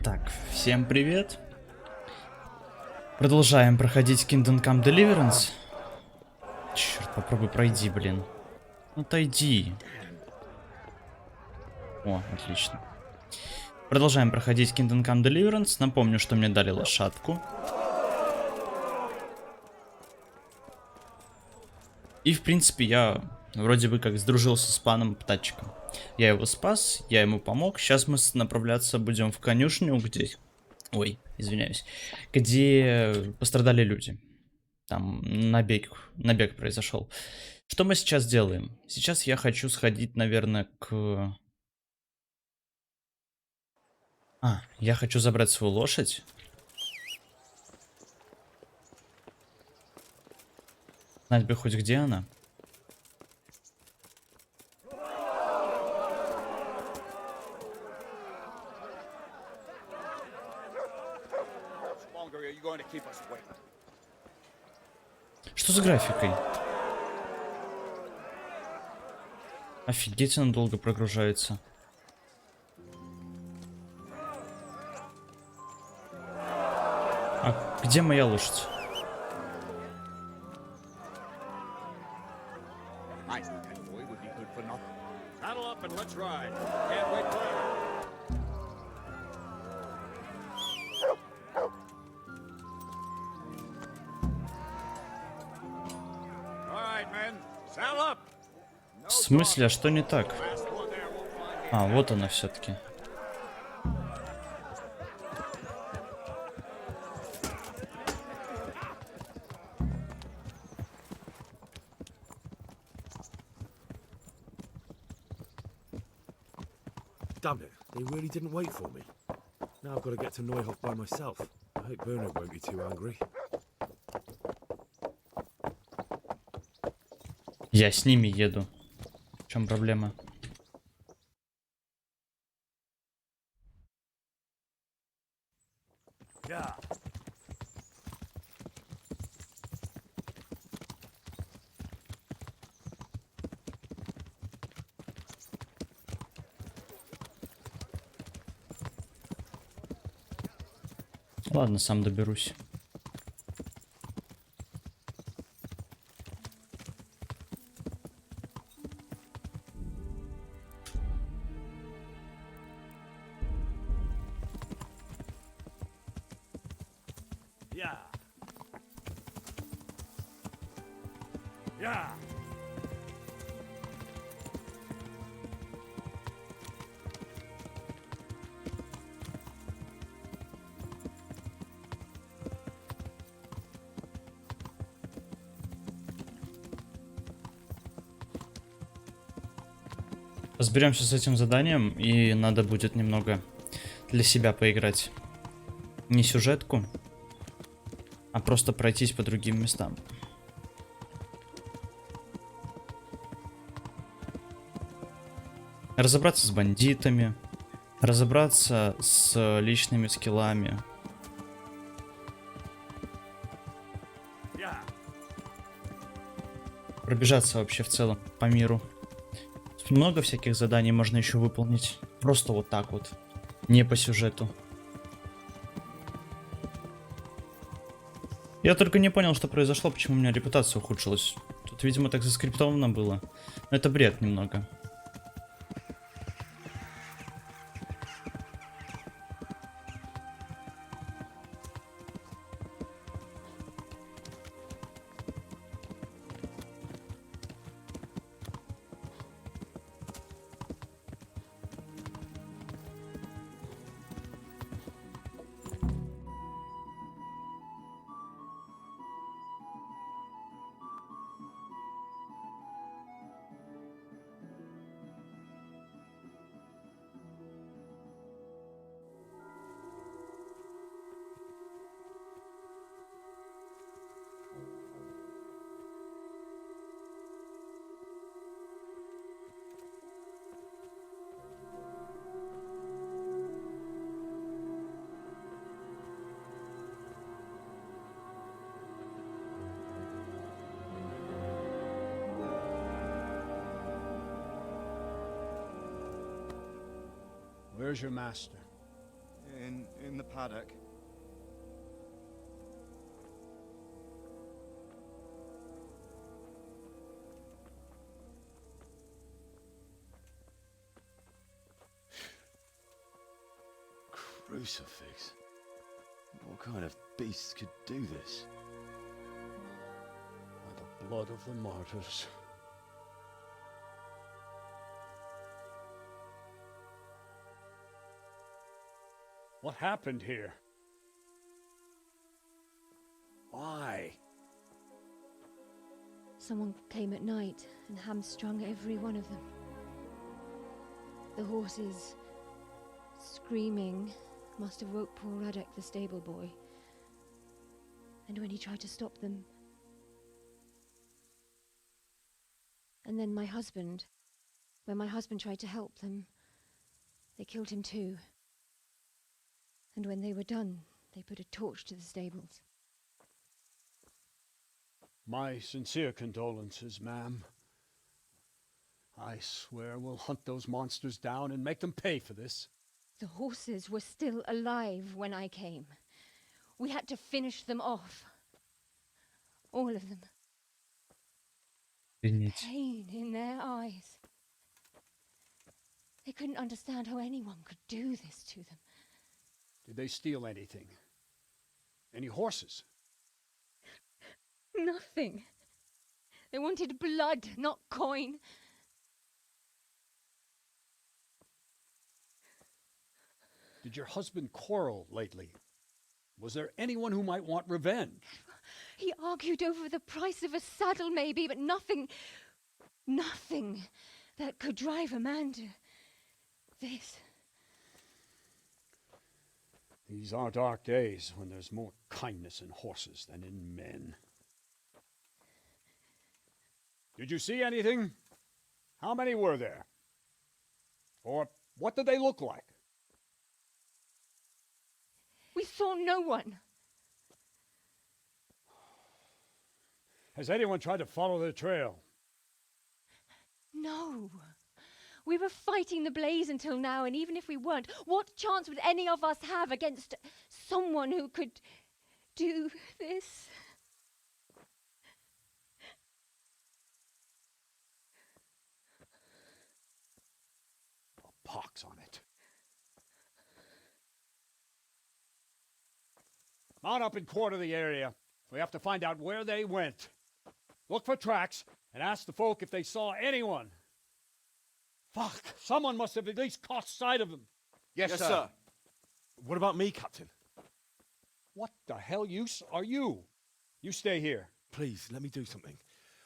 Так, всем привет. Продолжаем проходить Kingdom Come Deliverance. Черт, попробуй пройди, блин. Ну, отойди. О, отлично. Продолжаем проходить Kingdom Come Deliverance. Напомню, что мне дали лошадку. И, в принципе, я вроде бы как сдружился с паном-птатчиком. Я его спас, я ему помог. Сейчас мы направляться будем в конюшню, где... Ой, извиняюсь. Где пострадали люди. Там набег произошел. Что мы сейчас делаем? Сейчас я хочу сходить, наверное, к... я хочу забрать свою лошадь. Знать бы хоть где она. Что с графикой? Офигеть, она долго прогружается. А где моя лошадь? В смысле, а что не так? А, вот она все-таки. Damn it, they really didn't wait for me. Now I've got to get to Neuhof by myself. I hope Bernard won't be too angry. Я с ними еду. В чем проблема? Yeah. Ладно, сам доберусь. Yeah. Yeah. Разберемся с этим заданием, и надо будет немного для себя поиграть. Не сюжетку, а просто пройтись по другим местам. Разобраться с бандитами, разобраться с личными скиллами. Yeah. Пробежаться вообще в целом по миру. Много всяких заданий можно еще выполнить. Просто вот так вот. Не по сюжету. Я только не понял, что произошло, почему у меня репутация ухудшилась. Тут, видимо, так заскриптовано было. Но это бред немного. Where's your master? in the paddock. Crucifix. What kind of beasts could do this? By the blood of the martyrs. What happened here? Why? Someone came at night and hamstrung every one of them. The horses, screaming, must have woke poor Radek, the stable boy. And when he tried to stop them... And then my husband... When my husband tried to help them, they killed him too. And when they were done, they put a torch to the stables. My sincere condolences, ma'am. I swear we'll hunt those monsters down and make them pay for this. The horses were still alive when I came. We had to finish them off. All of them. Pain in their eyes. They couldn't understand how anyone could do this to them. Did they steal anything? Any horses? Nothing. They wanted blood, not coin. Did your husband quarrel lately? Was there anyone who might want revenge? He argued over the price of a saddle, maybe, but nothing that could drive a man to this. These are dark days when there's more kindness in horses than in men. Did you see anything? How many were there? Or what did they look like? We saw no one. Has anyone tried to follow the trail? No. We were fighting the blaze until now, and even if we weren't, what chance would any of us have against someone who could do this? A pox on it. Mount up and quarter the area. We have to find out where they went. Look for tracks and ask the folk if they saw anyone. Fuck, someone must have at least caught sight of them. Yes, sir. What about me, Captain? What the hell use are you? You stay here. Please, let me do something.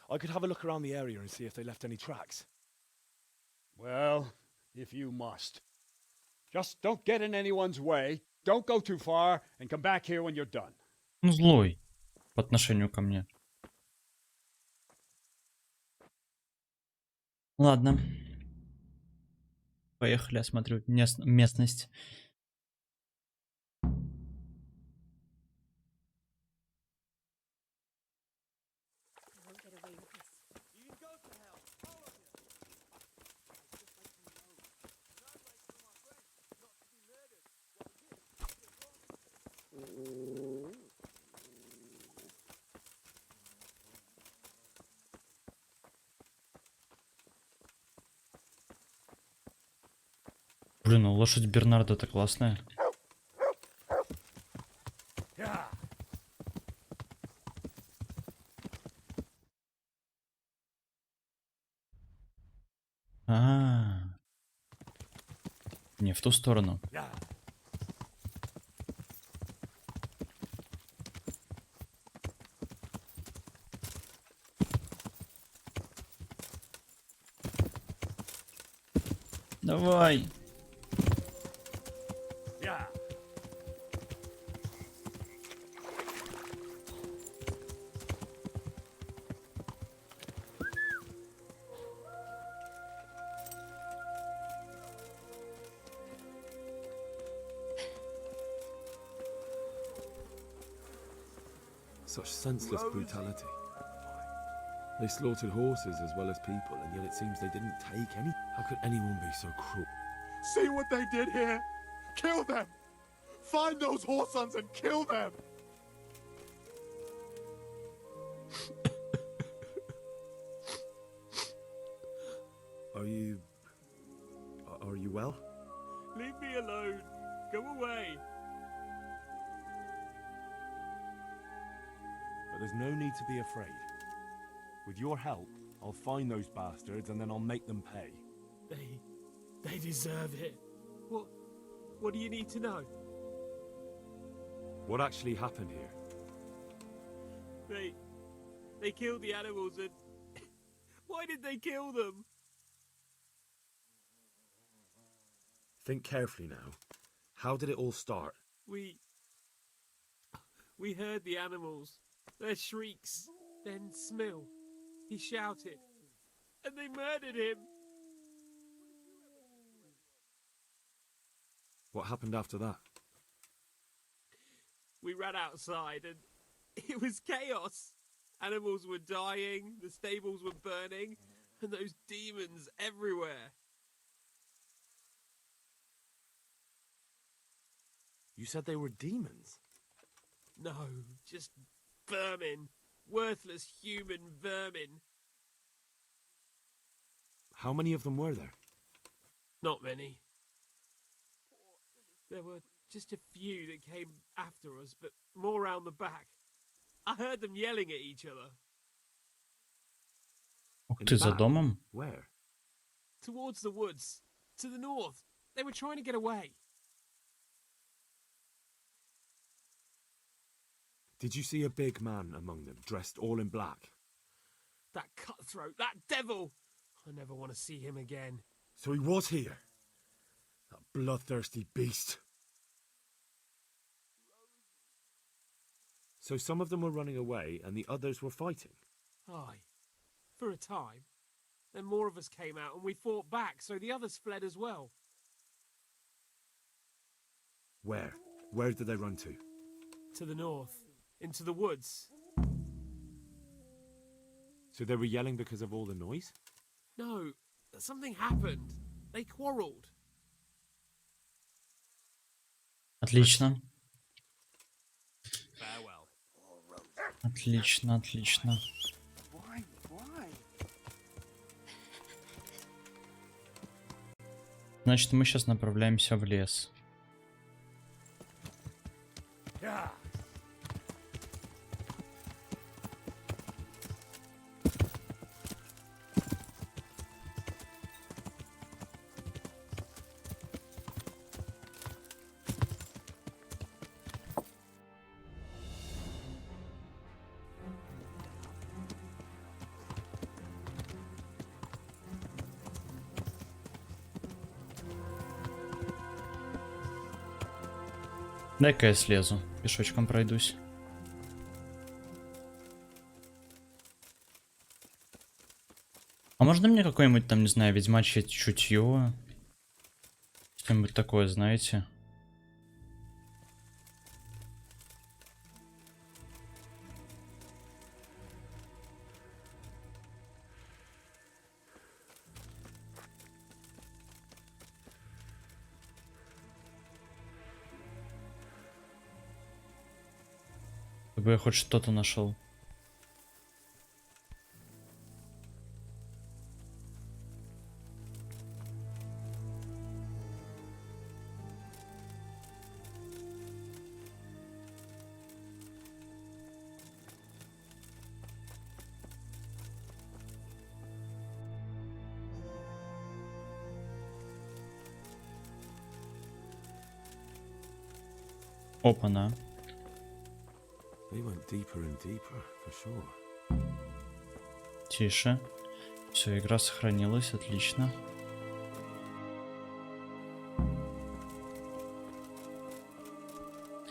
I could have a look around the area and see if they left any tracks. Well, if you must. Just don't get in anyone's way, don't go too far, and come back here when you're done. Он злой по отношению ко мне. Ладно. Поехали осматривать местность. Блин, ну лошадь Бернарда-то классная. Не в ту сторону. Давай. Such senseless brutality. They slaughtered horses as well as people, and yet it seems they didn't take any. How could anyone be so cruel? See what they did here? Kill them! Find those whoresons and kill them! Are you well? Leave me alone. Go away. But there's no need to be afraid. With your help, I'll find those bastards and then I'll make them pay. They deserve it. What do you need to know? What actually happened here? They killed the animals and... Why did they kill them? Think carefully now. How did it all start? We heard the animals, their shrieks, then Smill. He shouted, and they murdered him. What happened after that? We ran outside and it was chaos. Animals were dying, the stables were burning, and those demons everywhere. You said they were demons? No, just vermin. Worthless human vermin. How many of them were there? Not many. There were just a few that came after us, but more round the back. I heard them yelling at each other. Ух In ты, the за back? домом? Where? Towards the woods. To the north. They were trying to get away. Did you see a big man among them, dressed all in black? That cutthroat, that devil! I never want to see him again. So he was here. That bloodthirsty beast. So some of them were running away and the others were fighting. Aye. For a time. Then more of us came out and we fought back, so the others fled as well. Where? Where did they run to? To the north. Into the woods. So they were yelling because of all the noise? No, something happened. They quarreled. Отлично. Farewell. Отлично, отлично. Why? Значит, мы сейчас направляемся в лес. Yeah. Дай-ка я слезу, пешочком пройдусь. А можно мне какое-нибудь там, не знаю, ведьмачье чутье? Что-нибудь такое, знаете? Чтобы я хоть что-то нашел. Опа-на. They went deeper and deeper, for sure. Тише. Все, игра сохранилась, отлично.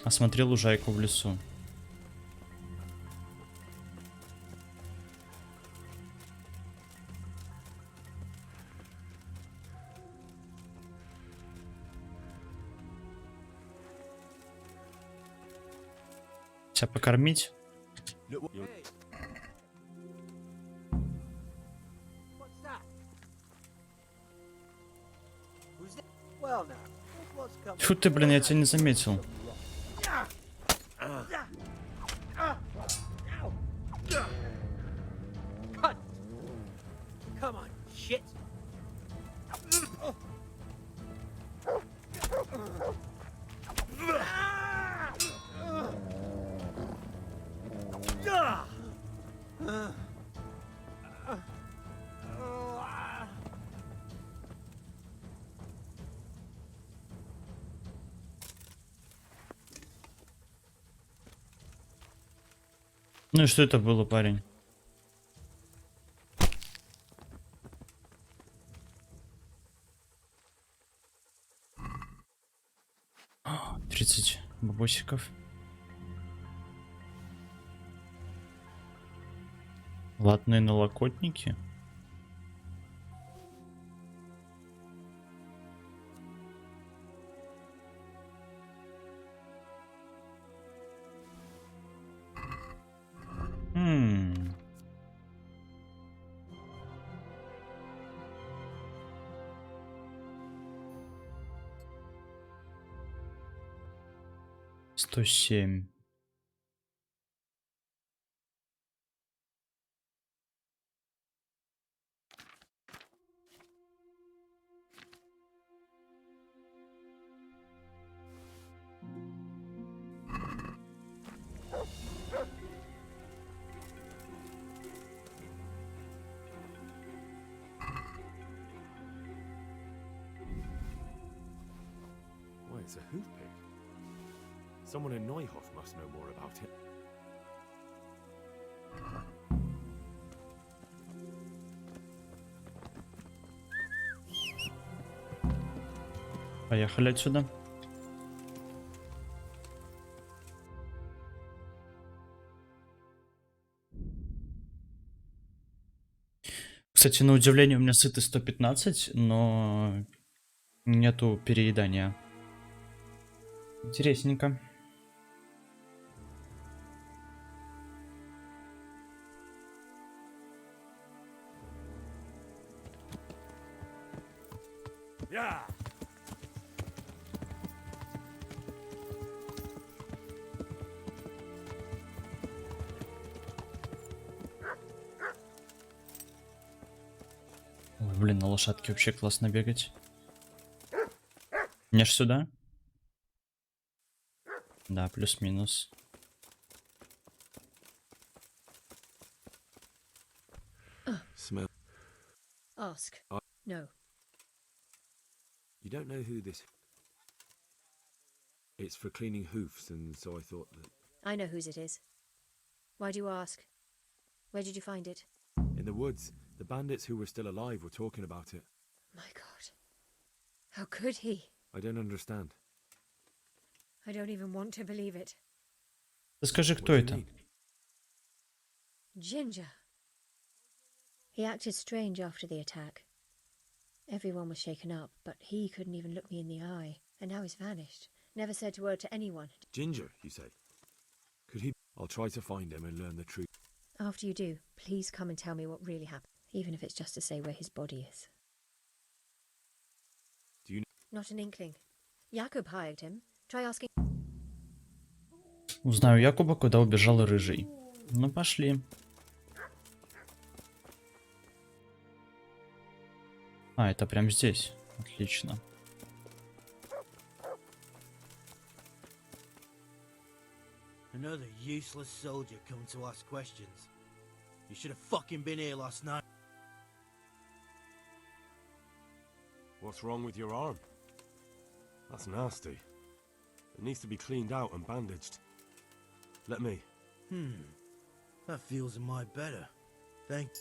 Осмотри лужайку в лесу. Тебя покормить? Фу ты, блин, я тебя не заметил. Ну и что это было, парень? А, 30 бабосиков. Латные налокотники. Хм. Сто семь. Why, it's a hoof pick. Someone in Neuhof must know more about it. Поехали отсюда. Кстати, на удивление у меня сыты 115, но нету переедания. Интересненько. Yeah. Ой, блин, на лошадке вообще классно бегать. Мне ж сюда? Да, плюс-минус. Smell. Ask. No. You don't know who this... It's for cleaning hoofs, and so I thought that... I know whose it is. Why do you ask? Where did you find it? In the woods, the bandits who were still alive were talking about it. My God. How could he? I don't understand. I don't even want to believe it. Скажи, What кто do you это? mean? Ginger. He acted strange after the attack. Everyone was shaken up, but he couldn't even look me in the eye. And now he's vanished. Never said a word to anyone. Ginger, you say? Could he... I'll try to find him and learn the truth. After you do, please come and tell me what really happened. Even if it's just to say where his body is. Do you... Not an inkling. Jakob hired him. Try asking... Узнаю Якуба, куда убежал рыжий. Ну, пошли. А, это прям здесь. Отлично. Another useless soldier coming to ask questions. You should have fucking been here last night. What's wrong with your arm? That's nasty. It needs to be cleaned out and bandaged. Let me. That feels a mite better. Thanks.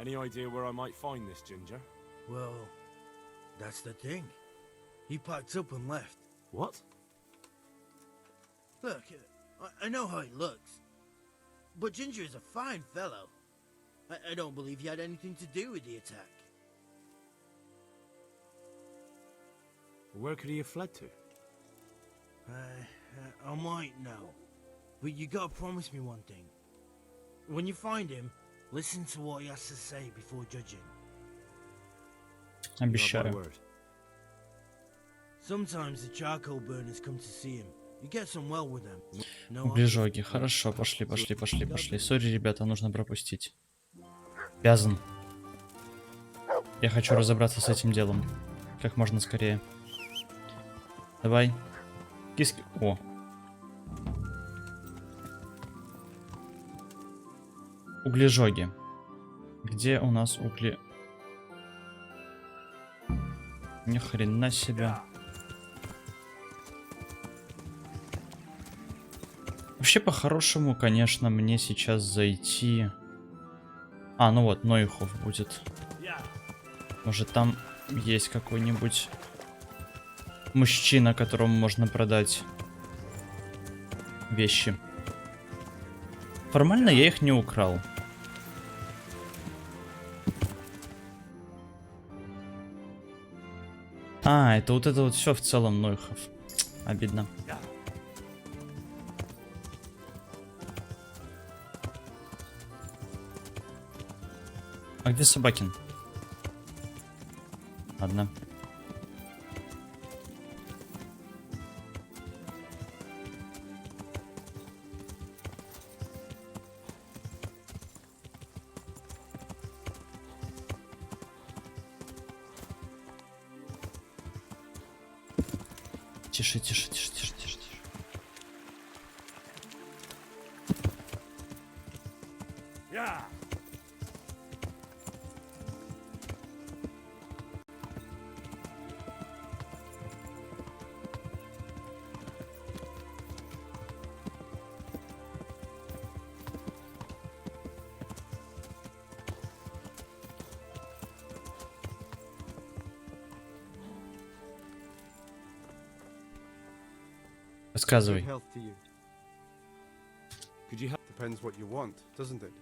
Any idea where I might find this Ginger? Well, that's the thing. He packed up and left. What? Look, I know how he looks. But Ginger is a fine fellow. I don't believe he had anything to do with the attack. Where could he have fled to? I might know. But you gotta promise me one thing. When you find him, listen to what he has to say before judging. You have my Обещаю. word. Sometimes the charcoal burners come to see him. You get some well with them. No, Углежоги. Хорошо, пошли, пошли, пошли, пошли. Сори, ребята, нужно пропустить. Обязан. Я хочу разобраться с этим делом. Как можно скорее. Давай. Киски. О. Углежоги. Где у нас угли? Ни хрена себе. Вообще, по-хорошему, конечно, мне сейчас зайти... А, ну вот, Нойхов будет. Может, там есть какой-нибудь мужчина, которому можно продать вещи. Формально я их не украл. А, это вот все в целом Нойхов. Обидно. А где Собакин? Ладно. Тише, тише, тише, тише, тише, тише. Рассказывай. Health to you. Could you help? Depends what you want, doesn't it?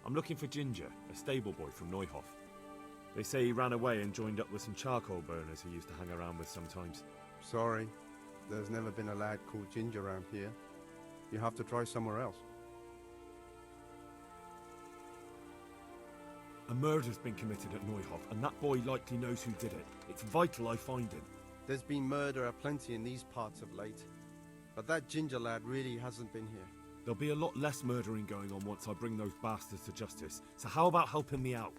I'm looking for Ginger, a stable boy from Neuhof. They say he ran away and joined up with some charcoal burners he used to hang around with sometimes. Sorry, there's never been a lad called Ginger around here. You have to try somewhere else. A murder's been committed at Neuhof, and that boy likely knows who did it. It's vital I find him. There's been murder aplenty in these parts of late, but that Ginger lad really hasn't been here. There'll be a lot less murdering going on once I bring those bastards to justice, so how about helping me out?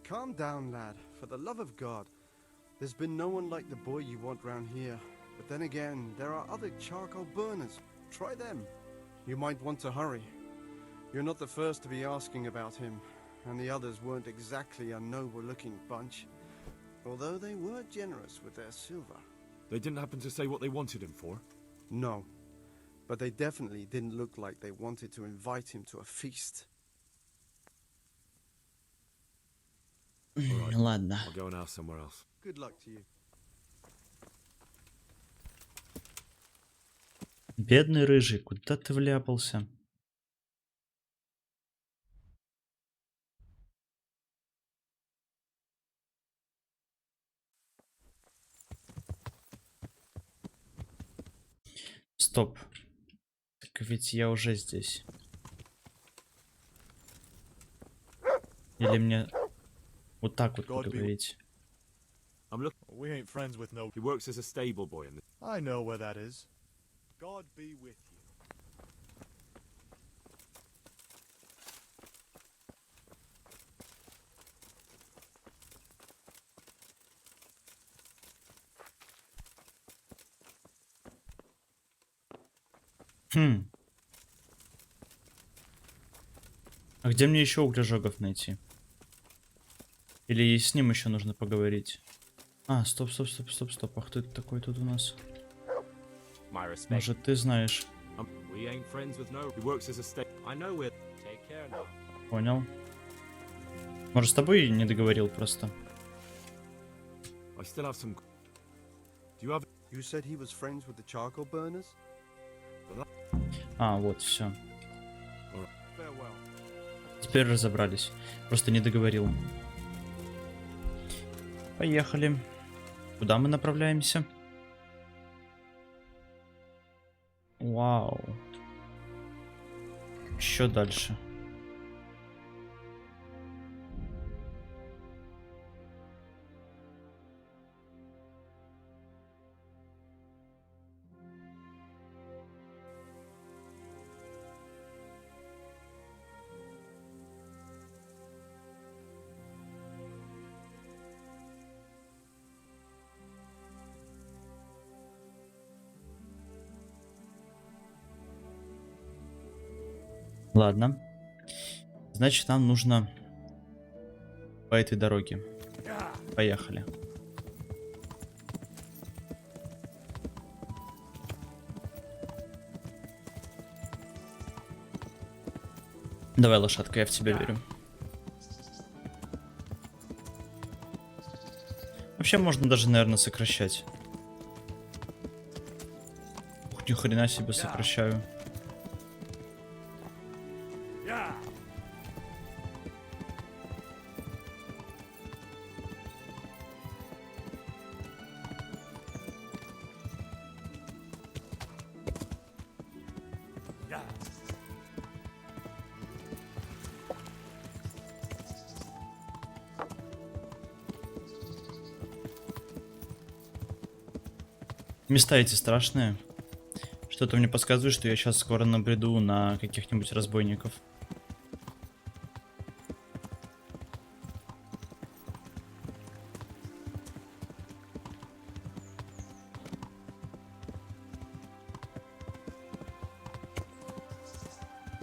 Calm down, lad, for the love of God. There's been no one like the boy you want round here. But then again, there are other charcoal burners. Try them. You might want to hurry. You're not the first to be asking about him, and the others weren't exactly a noble-looking bunch, although they were generous with their silver. They didn't happen to say what they wanted him for? No, but they definitely didn't look like they wanted to invite him to a feast. Ладно. I'll go and ask somewhere else. Good luck to you. Бедный рыжий, куда ты вляпался? Стоп. Так ведь я уже здесь. Или мне вот так вот поговорить? I'm looking. We ain't friends with no... He works as a stable boy in the... I know where that is. God be with you. Хм. А где мне еще углежогов найти? Или и с ним еще нужно поговорить? А, стоп, стоп, стоп, стоп, стоп. А кто это такой тут у нас? Может, ты знаешь? We ain't friends with no... He works as a stable... I know where... Take care now. Понял. Может, с тобой не договорил просто? I still have some... Do you have... You said he was friends with the charcoal burners? А, вот, все. Farewell. Теперь разобрались. Просто не договорил. Поехали. Куда мы направляемся? Вау. Еще дальше. Ладно. Значит, нам нужно по этой дороге. Поехали. Давай, лошадка, я в тебя верю. Вообще можно даже, наверное, сокращать. Ух, ни хрена себе сокращаю. Места эти страшные. Что-то мне подсказывает, что я сейчас скоро набреду на каких-нибудь разбойников.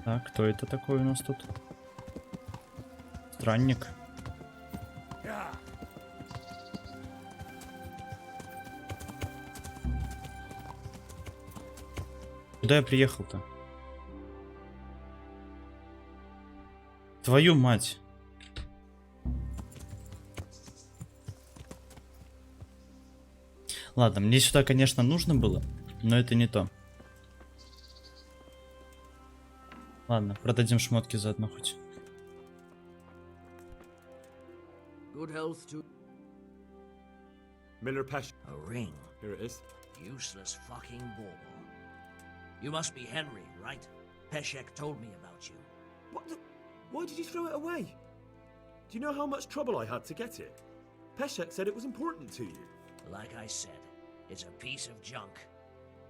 Так, кто это такой у нас тут? Странник. Куда я приехал-то? Твою мать. Ладно, мне сюда, конечно, нужно было, но это не то. Ладно, продадим шмотки заодно хоть. Good health to Miller Pesh. a ring. Here it is. Useless fucking bauble. You must be Henry, right? Peshek told me about you. What the? Why did you throw it away? Do you know how much trouble I had to get it? Peshek said it was important to you. Like I said, it's a piece of junk.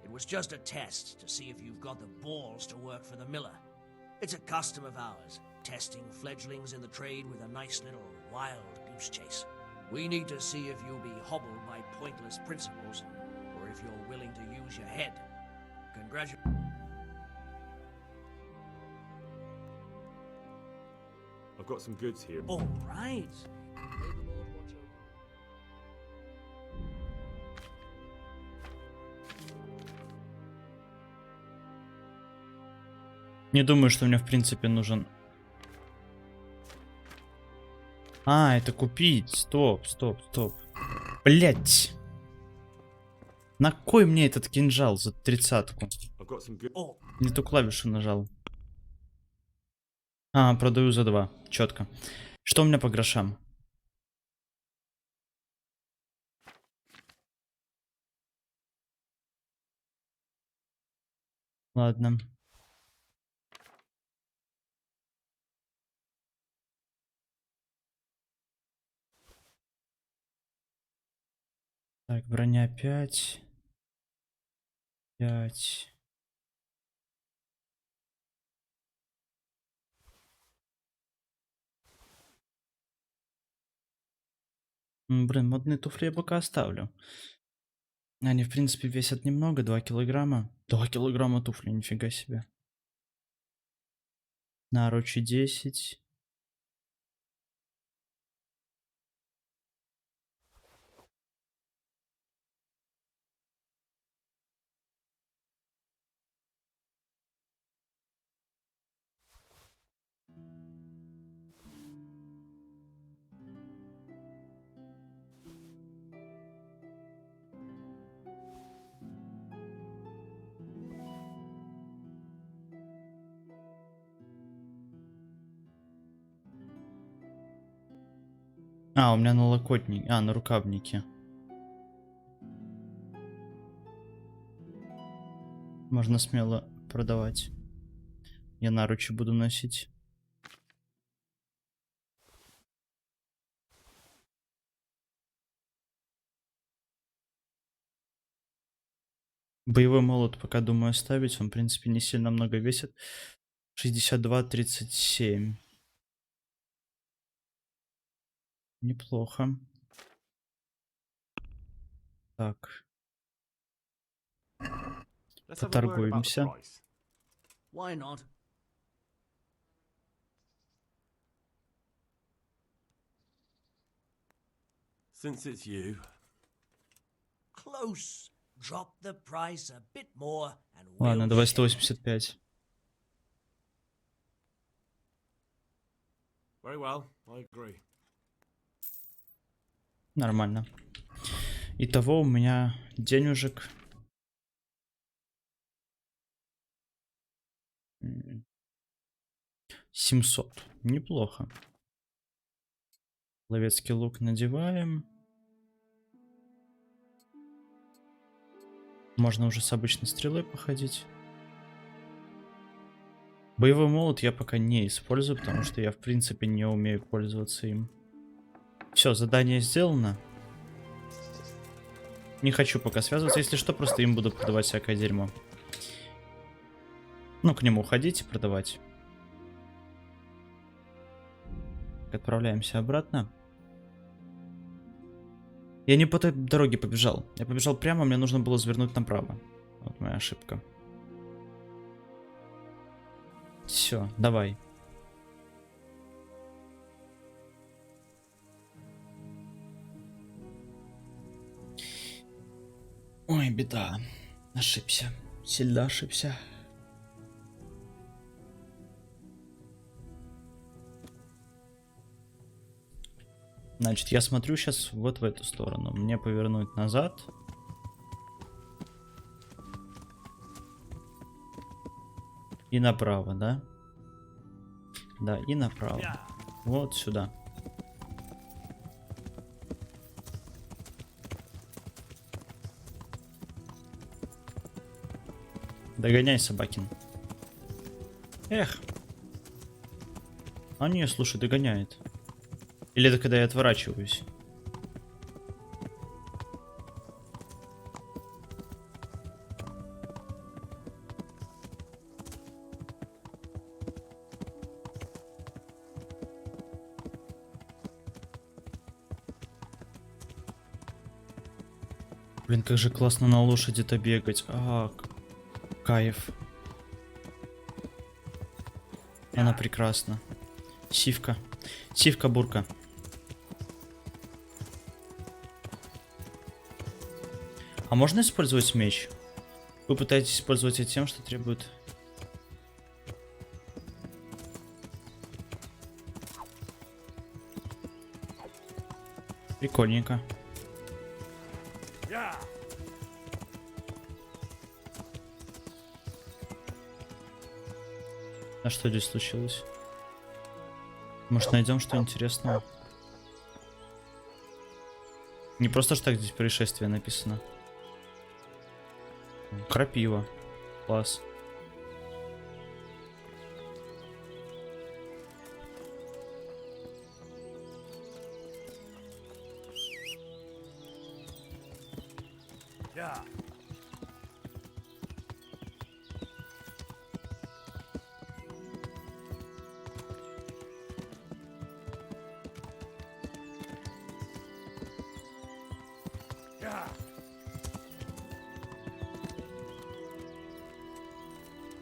It was just a test to see if you've got the balls to work for the miller. It's a custom of ours, testing fledglings in the trade with a nice little wild goose chase. We need to see if you'll be hobbled by pointless principles, or if you're willing to use your head. Congratulations. I've got some goods here. All right. May the Lord watch over. Не думаю, что мне в принципе нужен. А, это купить. Стоп, стоп, стоп. Блять. На кой мне этот кинжал за 30-ку? I've got some good. Oh, Не ту клавишу нажал. А, продаю за 2. Четко. Что у меня по грошам? Ладно. Так, броня 5. 5. Блин, модные туфли я пока оставлю. Они, в принципе, весят немного, 2 килограмма. 2 килограмма туфли, нифига себе. Наручи 10. А, у меня налокотник. А, на рукавнике. Можно смело продавать. Я наручи буду носить. Боевой молот пока думаю оставить. Он, в принципе, не сильно много весит. 62-37. Неплохо. Так. Let's have a word about the Поторгуемся. price. why not? Since it's you, Close. Drop the price a bit more and Ладно, we'll давай share. 185. Very well, I agree. Нормально. Итого у меня денежек. 700. Неплохо. Ловецкий лук надеваем. Можно уже с обычной стрелой походить. Боевой молот я пока не использую, потому что я в принципе не умею пользоваться им. Все, задание сделано. Не хочу пока связываться. Если что, просто им буду продавать всякое дерьмо. Ну, к нему ходить и продавать. Отправляемся обратно. Я не по той дороге побежал. Я побежал прямо, мне нужно было свернуть направо. Вот моя ошибка. Все, давай. Ой, беда. Ошибся. Сильно ошибся. Значит, я смотрю сейчас вот в эту сторону. Мне повернуть назад. И направо, да? Да, и направо. Вот сюда. Догоняй, Собакин. Эх. А не, слушай, догоняет. Или это когда я отворачиваюсь? Блин, как же классно на лошади-то бегать. Кайф. Она прекрасна. Сивка. Сивка-бурка. А можно использовать меч? Вы пытаетесь использовать это тем, что требует... Прикольненько. А что здесь случилось? Может, найдем что интересное? Не просто ж так здесь происшествие написано. Крапива. Класс.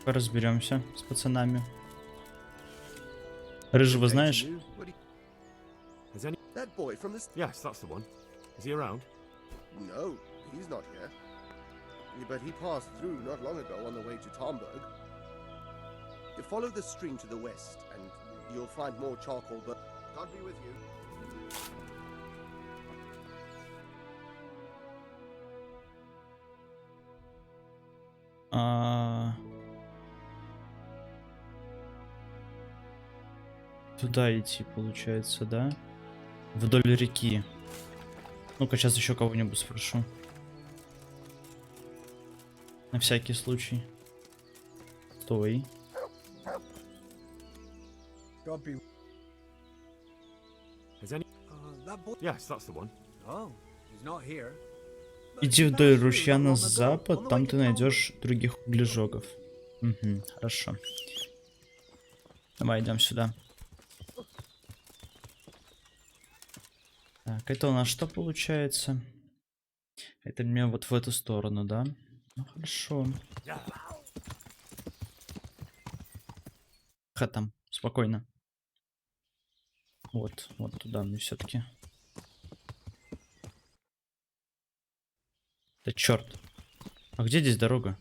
Разберемся с пацанами. Рыжего знаешь? That boy from the... Yes, that's the one. Is he around? No, he's not here. But he passed through not long ago on the way to Tomberg. You follow the stream to the west, and you'll find more charcoal, but God be with you. Туда идти, получается, да? Вдоль реки. Ну-ка, сейчас еще кого-нибудь спрошу. На всякий случай. Стой. Yes, that's the one. Иди вдоль ручья на запад, там ты найдешь других углежогов. Угу, хорошо. Давай, идем сюда. Так, это у нас что получается? Это мне вот в эту сторону, да? Ну, хорошо. Там, спокойно. Вот туда мне все-таки. Да черт. А где здесь дорога?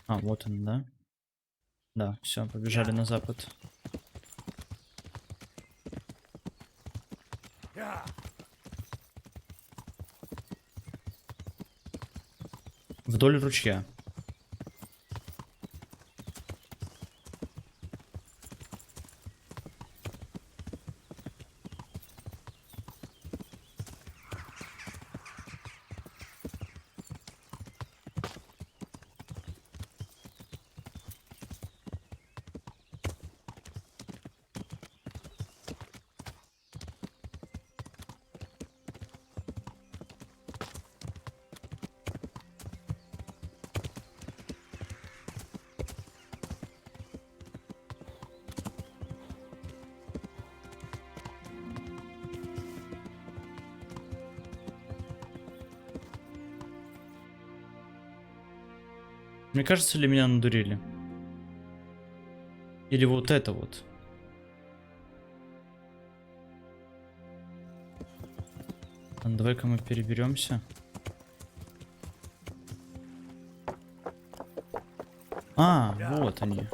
А, вот он, да? Да, все, побежали на запад. Вдоль ручья. Мне кажется, ли меня надурили? Или вот это вот? Давай-ка мы переберемся. А, вот они.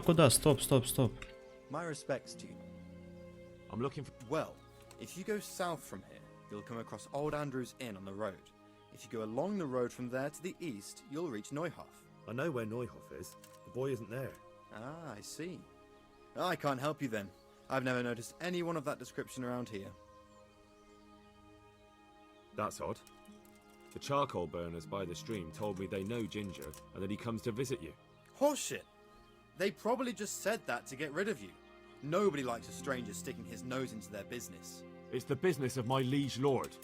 Куда? Стоп. My respects to you. I'm looking for. Well, if you go south from here, you'll come across Old Andrew's Inn on the road. If you go along the road from there to the east, you'll reach Neuhof. I know where Neuhof is. The boy isn't there. Ah, I see. I can't help you then. I've never noticed anyone of that description around here. That's odd. The charcoal burners by the stream told me they know Ginger and that he comes to visit you. Horseshit! They probably just said that to get rid of you. Nobody likes a stranger sticking his nose into their business. It's the business of my liege lord.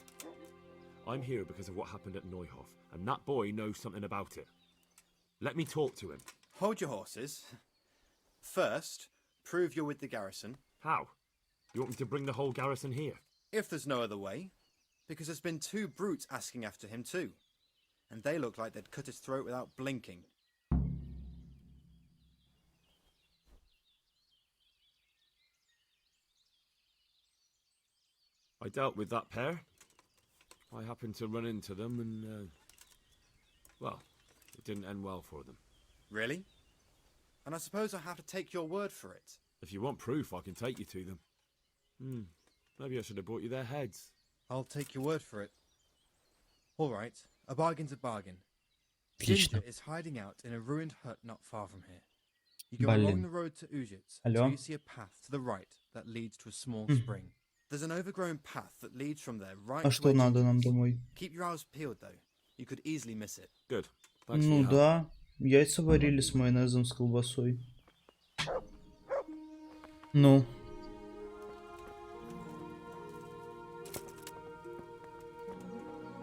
I'm here because of what happened at Neuhof, and that boy knows something about it. Let me talk to him. Hold your horses. First, prove you're with the garrison. How? You want me to bring the whole garrison here? If there's no other way. Because there's been 2 brutes asking after him too. And they look like they'd cut his throat without blinking. I dealt with that pair. I happened to run into them and, well, it didn't end well for them. Really? And I suppose I have to take your word for it. If you want proof, I can take you to them. Maybe I should have brought you their heads. I'll take your word for it. All right, a bargain's a bargain. Отлично. Ginger is hiding out in a ruined hut not far from here. You go along the road to Ujits until you see a path to the right that leads to a small spring. There's an overgrown path that leads from there right А to что where надо Ginger нам is. домой? Keep your eyes peeled though. You could easily miss it. Good. Thanks for Ну your help. да, яйца варили с майонезом, с колбасой. Ну.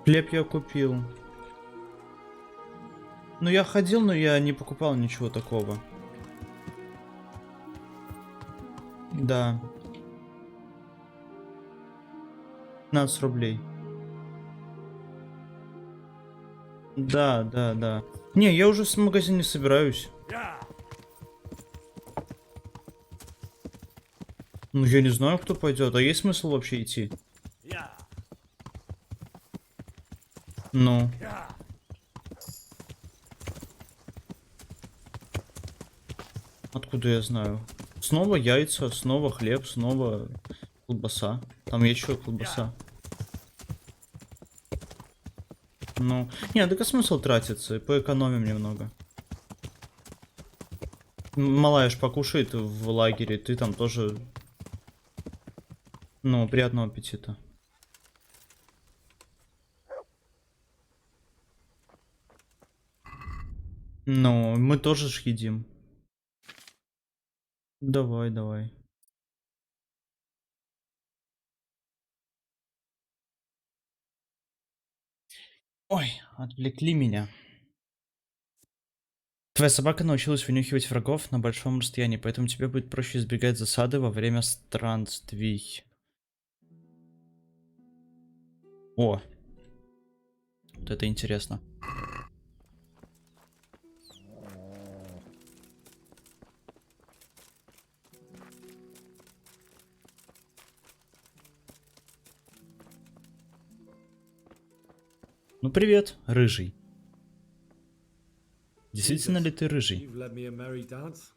Хлеб я купил. Ну я ходил, но я не покупал ничего такого. Да. 15 рублей. Да. Не, я уже с магазина не собираюсь. Ну я не знаю, кто пойдет. А есть смысл вообще идти? Ну. Откуда я знаю? Снова яйца, снова хлеб, снова колбаса. Там еще колбаса. Ну, не, так а смысл тратиться? Поэкономим немного. Малая ж покушает в лагере, ты там тоже... Ну, приятного аппетита. Ну, мы тоже ж едим. Давай. Ой, отвлекли меня. Твоя собака научилась вынюхивать врагов на большом расстоянии, поэтому тебе будет проще избегать засады во время странствий. О, вот это интересно. Ну привет, рыжий. Действительно ли ты рыжий? You've led me a merry dance.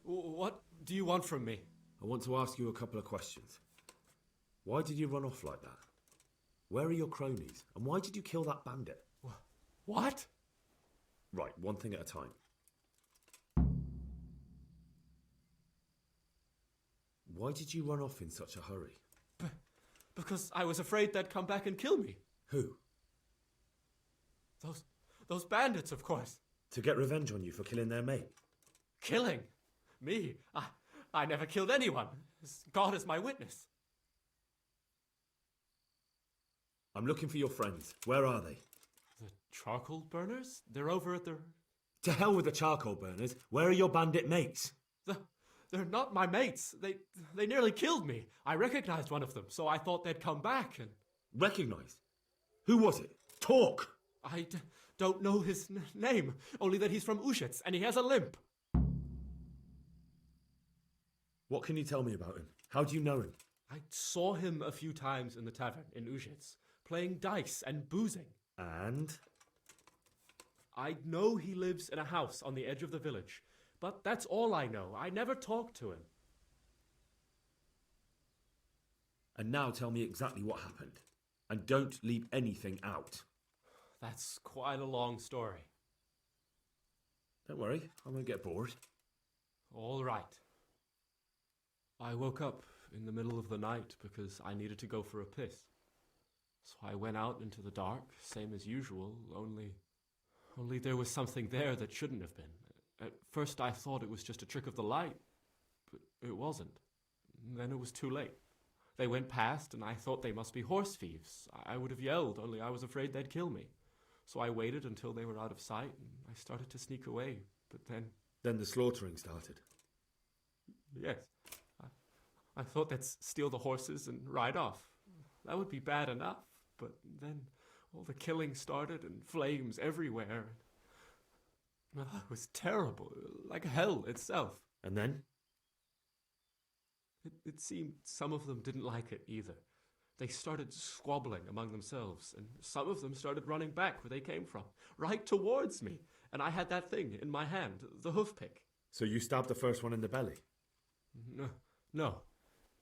What do you want from me? I want to ask you a couple of questions. Why did you run off like that? Where are your cronies? And why did you kill that bandit? What? Right, one thing at a time. Why did you run off in such a hurry? Because I was afraid they'd come back and kill me. Who? Those bandits, of course. To get revenge on you for killing their mate? Killing? Me? I never killed anyone. God is my witness. I'm looking for your friends. Where are they? The charcoal burners? They're over at the... To hell with the charcoal burners. Where are your bandit mates? They're not my mates. They nearly killed me. I recognized one of them, so I thought they'd come back and... Recognized? Who was it? Talk! I don't know his name, only that he's from Ushitz, and he has a limp. What can you tell me about him? How do you know him? I saw him a few times in the tavern in Ushitz, playing dice and boozing. And? I know he lives in a house on the edge of the village, but that's all I know. I never talked to him. And now tell me exactly what happened. And don't leave anything out. That's quite a long story. Don't worry, I won't get bored. All right. I woke up in the middle of the night because I needed to go for a piss. So I went out into the dark, same as usual, only there was something there that shouldn't have been. At first I thought it was just a trick of the light, but it wasn't. Then it was too late. They went past and I thought they must be horse thieves. I would have yelled, only I was afraid they'd kill me. So I waited until they were out of sight and I started to sneak away, but then... Then the slaughtering started? Yes. I thought they'd steal the horses and ride off. That would be bad enough, but then all the killing started and flames everywhere. It was terrible, like hell itself. And then? It seemed some of them didn't like it either. They started squabbling among themselves, and some of them started running back where they came from, right towards me. And I had that thing in my hand, the hoof pick. So you stabbed the first one in the belly? No.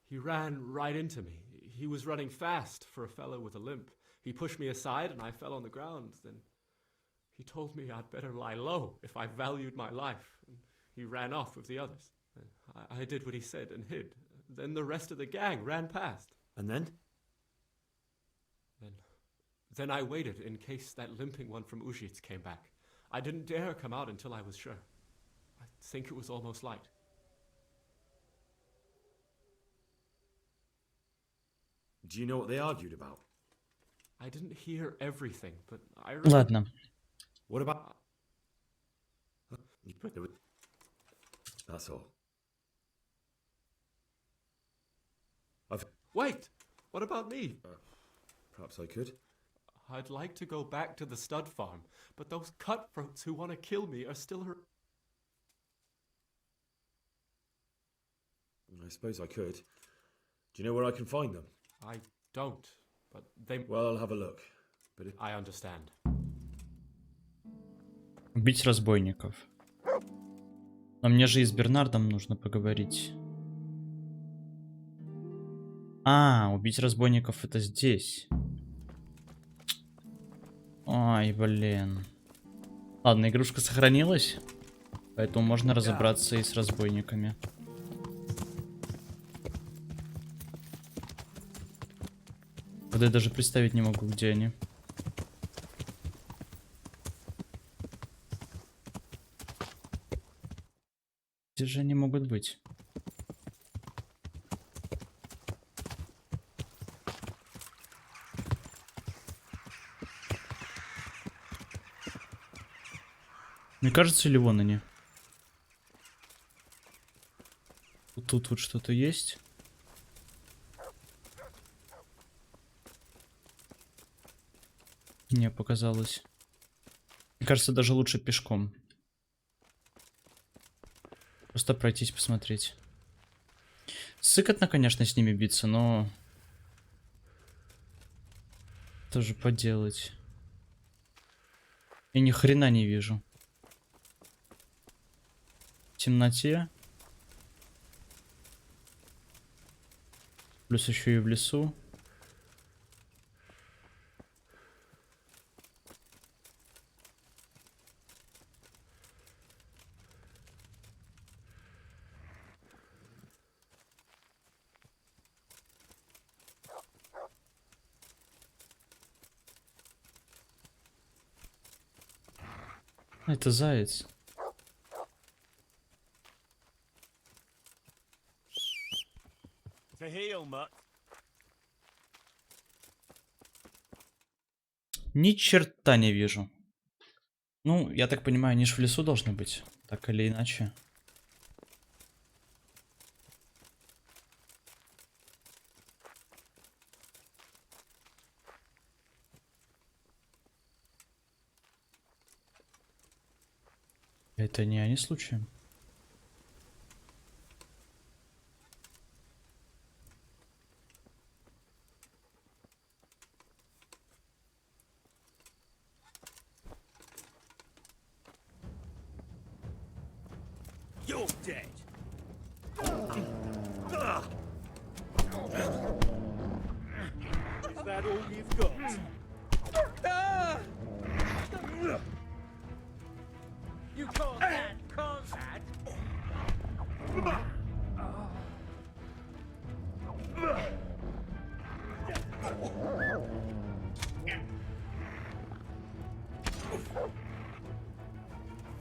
He ran right into me. He was running fast for a fellow with a limp. He pushed me aside and I fell on the ground. Then he told me I'd better lie low if I valued my life. And he ran off with the others. I did what he said and hid. Then the rest of the gang ran past. And then? Then I waited in case that limping one from Ushitz came back. I didn't dare come out until I was sure. I think it was almost light. Do you know what they argued about? I didn't hear everything, but I... Ладно. What about... That's all. Wait! What about me? Perhaps I could. I'd like to go back to the stud farm, but those cutthroats who want to kill me are still... I suppose I could. Do you know where I can find them? I don't, but they... Well, I'll have a look. But if... I understand. Убить разбойников. Но мне же и с Бернардом нужно поговорить. Убить разбойников это здесь. Ой, блин. Ладно, игрушка сохранилась, поэтому можно разобраться и с разбойниками. Когда я даже представить не могу, где они. Где же они могут быть? Мне кажется, или вон они? Вот тут вот что-то есть. Мне показалось. Мне кажется, даже лучше пешком. Просто пройтись, посмотреть. Сыкотно, конечно, с ними биться, но... Тоже поделать. Я ни хрена не вижу. В темноте. Плюс еще и в лесу. Это заяц. To heal, mutt. Ни черта не вижу. Ну, я так понимаю, они ж в лесу должны быть. Так или иначе. Это не они случаем? You're dead. Is that all you've got? You call that combat?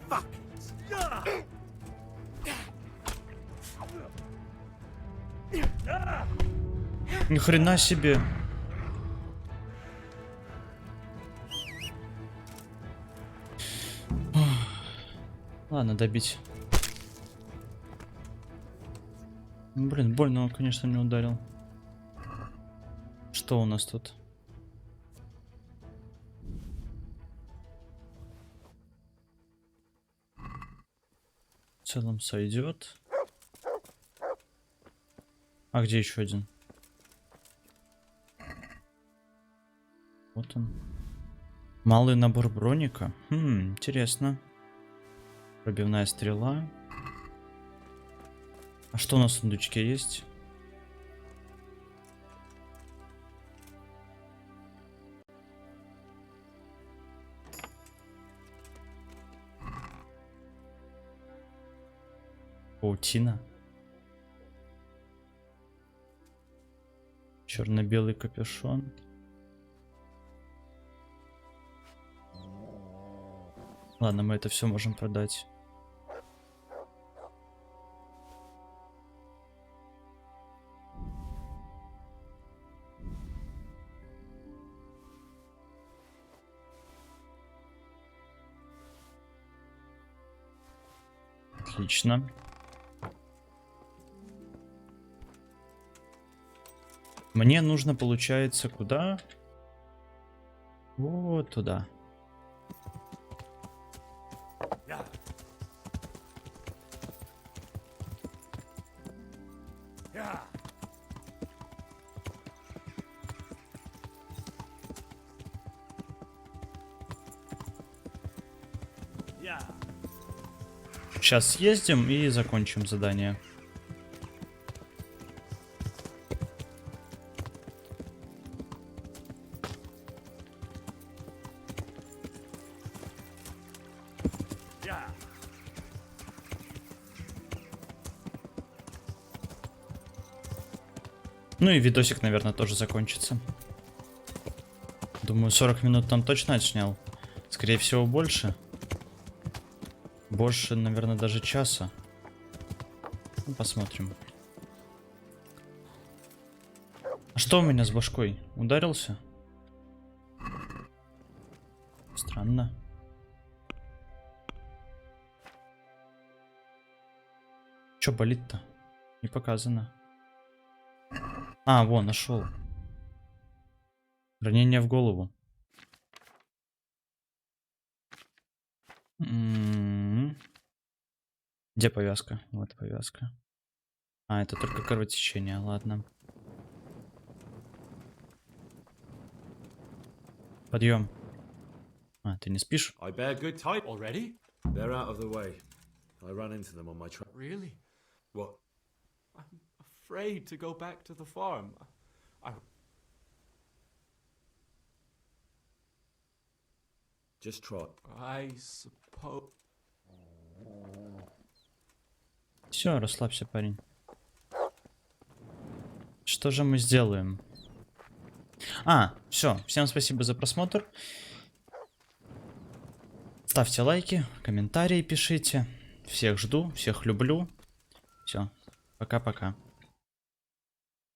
Fuck it. Ни хрена себе. Ладно, добить. Блин, больно он, конечно, мне ударил. Что у нас тут? В целом сойдет. А где еще один? Вот он. Малый набор броника. Интересно. Пробивная стрела. А что у нас в сундучке есть? Паутина. Черно-белый капюшон. Ладно, мы это все можем продать. Отлично. Мне нужно, получается, куда? Вот туда. Сейчас съездим и закончим задание. Ну и видосик, наверное, тоже закончится. Думаю, 40 минут там точно отснял. Скорее всего, больше. Больше, наверное, даже часа. Ну, посмотрим. А что у меня с башкой? Ударился? Странно. Чё болит-то? Не показано. А, вон, нашел. Ранение в голову. Где повязка? Вот повязка. А, это только кровотечение, ладно. Подъем. А, ты не спишь? I bear good type. Already? They're out of the way. I ran into them on my track. Really? What? I'm afraid to go back to the farm. Just try. I suppose... Все, расслабься, парень. Что же мы сделаем? Все. Всем спасибо за просмотр. Ставьте лайки, комментарии пишите. Всех жду, всех люблю. Все. Пока-пока.